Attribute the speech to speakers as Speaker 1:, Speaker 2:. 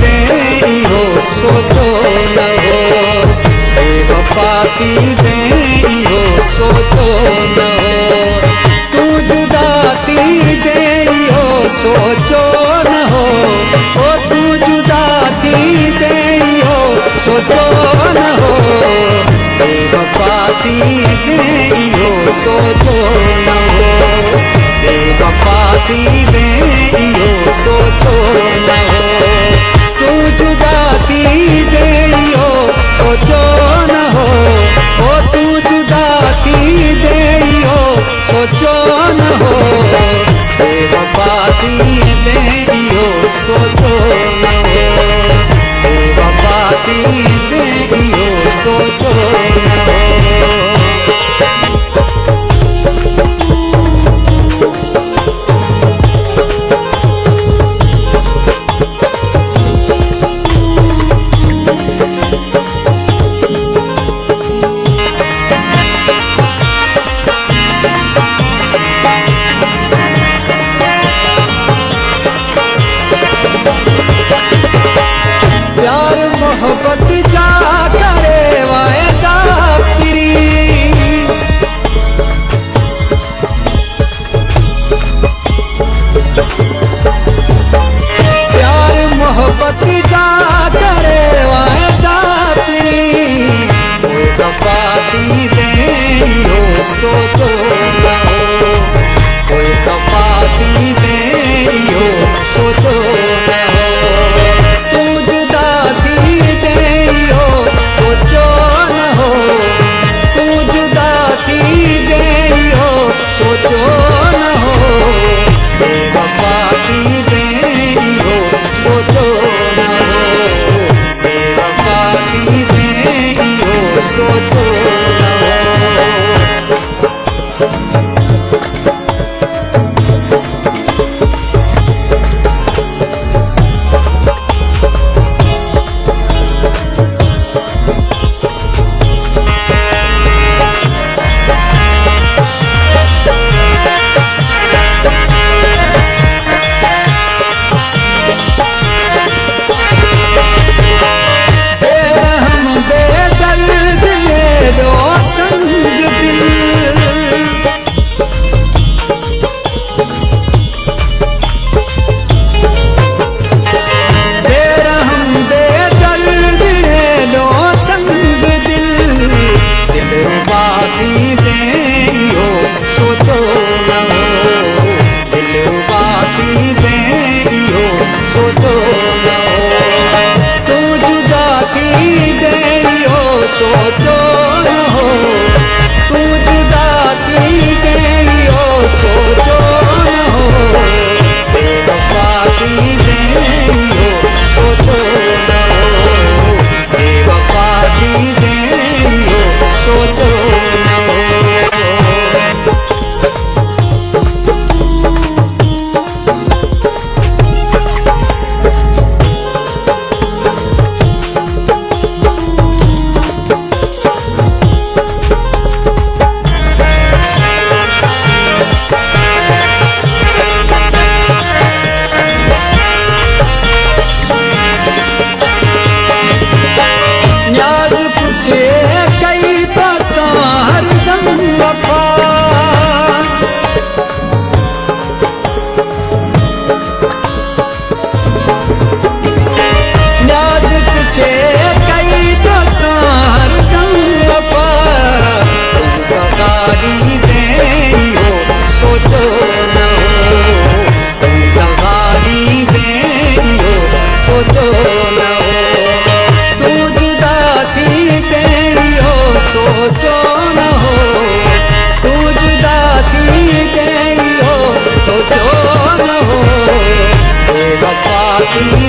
Speaker 1: दे हो सोचो न हो, बेवफाती दे हो सोचो न हो, तू जुदाती दे हो सोचो न हो, ओ तू जुदाती दे हो सोचो न हो, बेवफाती दे हो सोचो न हो, बेवफाती दे हो सोचो न हो, तू जुदाती दे हो सोचो न हो, ओ तू जुदाती दे हो सोचो न हो, बेवफाती दे हो सोचो न हो, बेवफाती दे हो सोचो न हो। प्यार मोहब्बत जा करे वायदा फिरी, प्यार मोहब्बत जा करे वायदा फिरी, बेवफाती दे हो सोचो न हो, बेवफाती दे हो सोचो न हो, तू जुदाती दे हो सोचो न हो, तू जुदाती दे हो सोचो न हो, बेवफाती दे हो सोचो न हो, बेवफाती दे हो सोचो न हो। सोचो न हो, तू जुदाती दे हो सोचो न हो, बेवफाती दे हो सोचो न हो, बेवफाती दे हो सोचो न हो। कई तो सार दम वफा, नाजुक से कई तो सार दम वफा, तुम गाली दे हो सोचो न हो, तुम गाली दे हो सोचो न हो, तू जुदाती दे सोचो न हो, तू जुदाती दे हो सोचो न हो, बेवफाती